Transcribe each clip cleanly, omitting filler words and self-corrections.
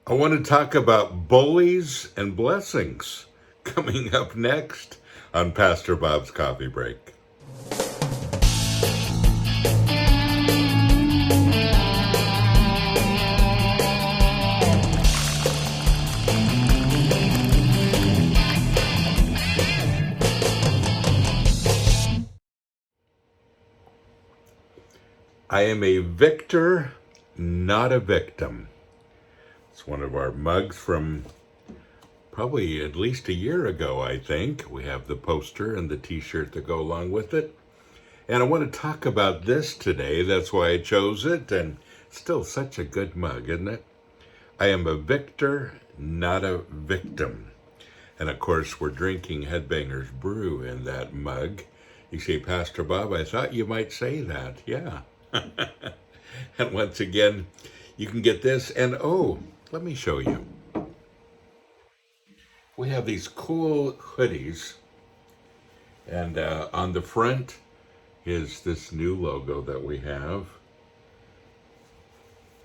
I want to talk about bullies and blessings coming up next on Pastor Bob's Coffee Break. I am a victor, not a victim. It's one of our mugs from probably at least a year ago, I think. We have the poster and the t-shirt that go along with it. And I want to talk about this today. That's why I chose it. And still such a good mug, isn't it? I am a victor, not a victim. And of course, we're drinking Headbangers Brew in that mug. You say, Pastor Bob, I thought you might say that. Yeah. And once again, you can get this. And oh, let me show you. We have these cool hoodies. And on the front is this new logo that we have.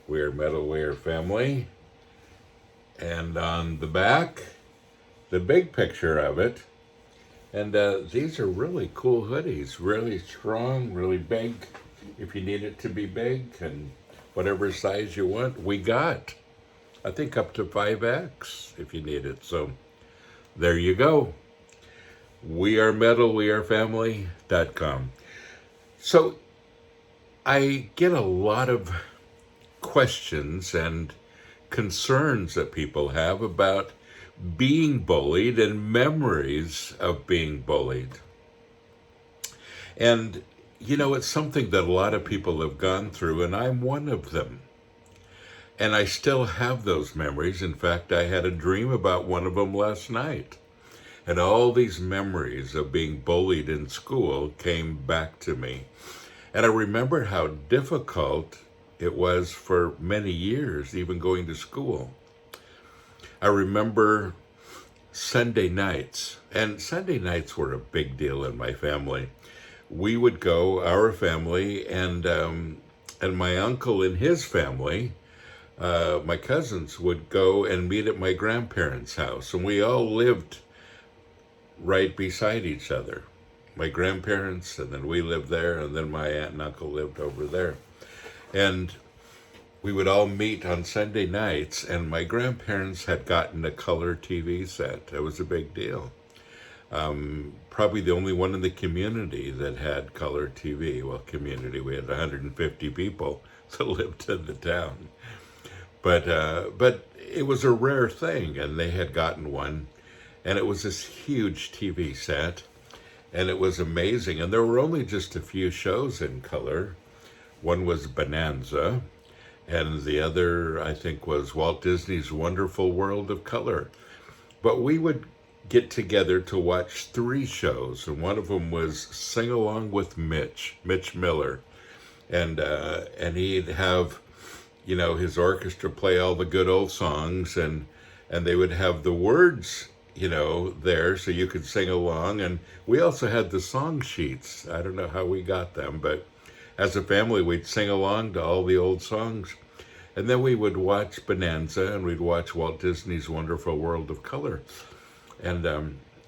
We're Metalware Family. And on the back, the big picture of it. And these are really cool hoodies, really strong, really big. If you need it to be big and whatever size you want, we got. I think up to 5X if you need it. So there you go. We are metal, we are family.com. So I get a lot of questions and concerns that people have about being bullied and memories of being bullied. And, you know, it's something that a lot of people have gone through, and I'm one of them. And I still have those memories. In fact, I had a dream about one of them last night. And all these memories of being bullied in school came back to me. And I remember how difficult it was for many years, even going to school. I remember Sunday nights, and Sunday nights were a big deal in my family. We would go, our family, and my uncle and his family, my cousins would go and meet at my grandparents' house, and we all lived right beside each other. My grandparents, and then we lived there, and then my aunt and uncle lived over there. And we would all meet on Sunday nights, and my grandparents had gotten a color TV set. It was a big deal. Probably the only one in the community that had color TV. Well, community, we had 150 people that lived in the town. But it was a rare thing, and they had gotten one. And it was this huge TV set, and it was amazing. And there were only just a few shows in color. One was Bonanza, and the other, I think, was Walt Disney's Wonderful World of Color. But we would get together to watch 3 shows, and one of them was Sing Along with Mitch Miller. And he'd have, you know, his orchestra play all the good old songs, and they would have the words, you know, there so you could sing along. And we also had the song sheets. I don't know how we got them, but as a family, we'd sing along to all the old songs. And then we would watch Bonanza, and we'd watch Walt Disney's Wonderful World of Color. And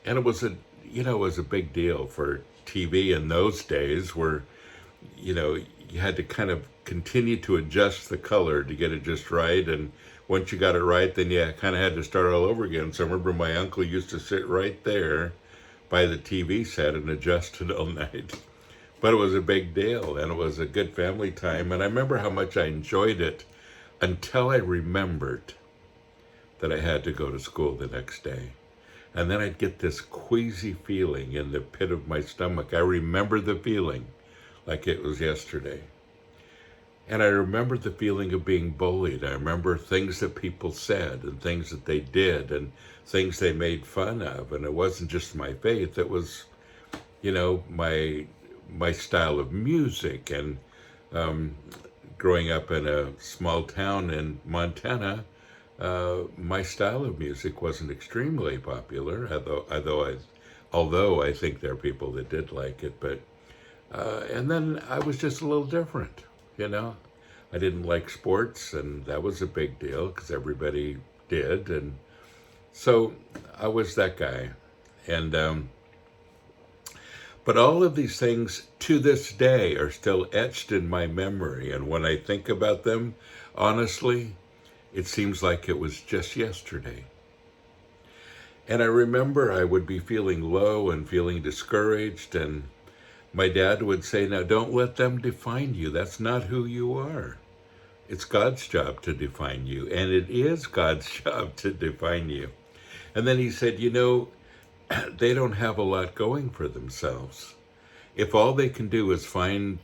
it was it was a big deal for TV in those days, where, you know, you had to kind of continue to adjust the color to get it just right. And once you got it right, then you kind of had to start all over again. So I remember my uncle used to sit right there by the TV set and adjust it all night. But it was a big deal, and it was a good family time. And I remember how much I enjoyed it until I remembered that I had to go to school the next day. And then I'd get this queasy feeling in the pit of my stomach. I remember the feeling like it was yesterday. And I remember the feeling of being bullied. I remember things that people said and things that they did and things they made fun of. And it wasn't just my faith. It was, you know, my style of music. And growing up in a small town in Montana, my style of music wasn't extremely popular, although I think there are people that did like it. But and then I was just a little different, you know. I didn't like sports, and that was a big deal because everybody did. And so I was that guy. And, but all of these things to this day are still etched in my memory. And when I think about them, honestly, it seems like it was just yesterday. And I remember I would be feeling low and feeling discouraged, and my dad would say, now don't let them define you. That's not who you are. It's God's job to define you, and it is God's job to define you. And then he said, they don't have a lot going for themselves. If all they can do is find,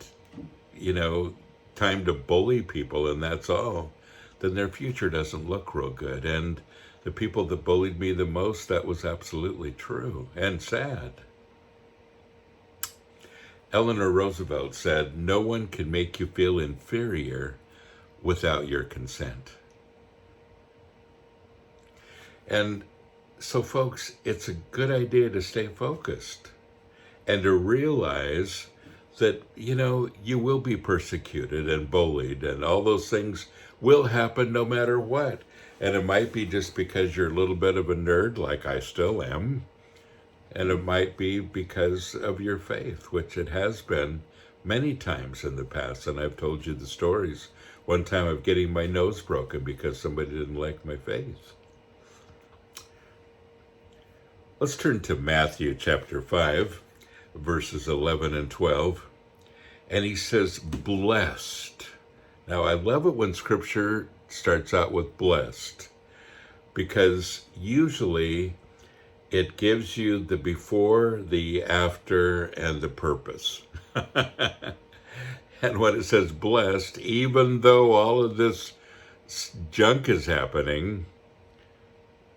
time to bully people and that's all, then their future doesn't look real good. And the people that bullied me the most, that was absolutely true and sad. Eleanor Roosevelt said, no one can make you feel inferior without your consent. And so, folks, it's a good idea to stay focused and to realize that, you will be persecuted and bullied, and all those things will happen no matter what. And it might be just because you're a little bit of a nerd, like I still am. And it might be because of your faith, which it has been many times in the past. And I've told you the stories. One time of getting my nose broken because somebody didn't like my faith. Let's turn to Matthew chapter 5, verses 11 and 12. And he says, blessed. Now, I love it when scripture starts out with blessed, because usually it gives you the before, the after, and the purpose. And when it says blessed, even though all of this junk is happening,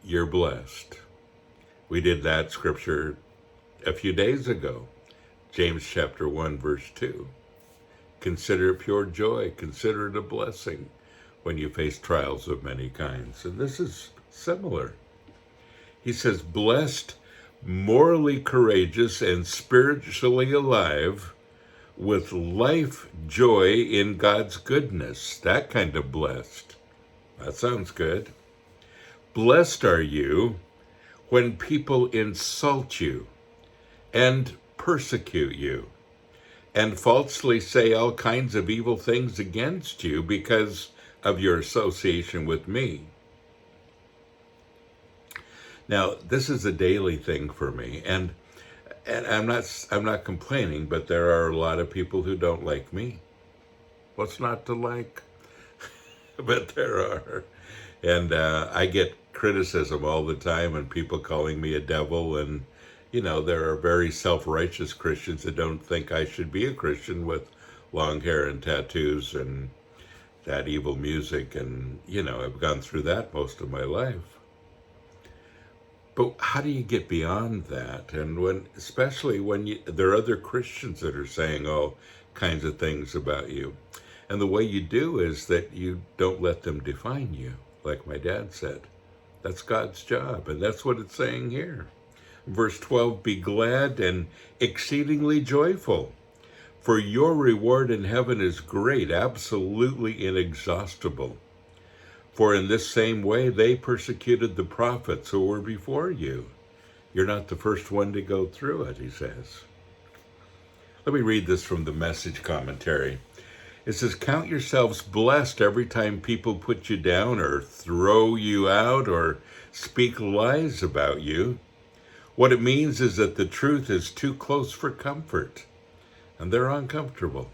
you're blessed. We did that scripture a few days ago. James chapter 1, verse 2. Consider it pure joy. Consider it a blessing when you face trials of many kinds. And this is similar. He says, blessed, morally courageous, and spiritually alive, with life joy in God's goodness. That kind of blessed. That sounds good. Blessed are you when people insult you and persecute you and falsely say all kinds of evil things against you because of your association with me. Now, this is a daily thing for me, and I'm not complaining, but there are a lot of people who don't like me. What's not to like? But there are. And I get criticism all the time, and people calling me a devil, and there are very self-righteous Christians that don't think I should be a Christian with long hair and tattoos and that evil music. And, I've gone through that most of my life. But how do you get beyond that? And especially when there are other Christians that are saying all kinds of things about you. And the way you do is that you don't let them define you, like my dad said. That's God's job, and that's what it's saying here. Verse 12, be glad and exceedingly joyful, for your reward in heaven is great, absolutely inexhaustible. For in this same way they persecuted the prophets who were before you. You're not the first one to go through it, he says. Let me read this from the Message commentary. It says, count yourselves blessed every time people put you down or throw you out or speak lies about you. What it means is that the truth is too close for comfort, and they're uncomfortable.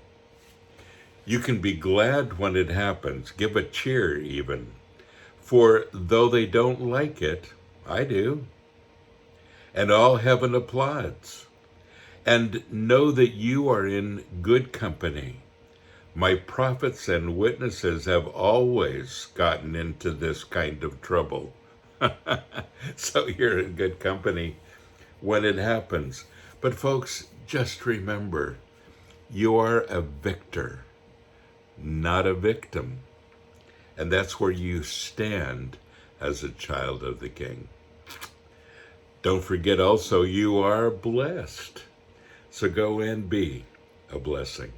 You can be glad when it happens, give a cheer even, for though they don't like it, I do. And all heaven applauds. And know that you are in good company. My prophets and witnesses have always gotten into this kind of trouble. So you're in good company when it happens. But folks, just remember, you are a victor, not a victim. And that's where you stand as a child of the King. Don't forget also, you are blessed. So go and be a blessing.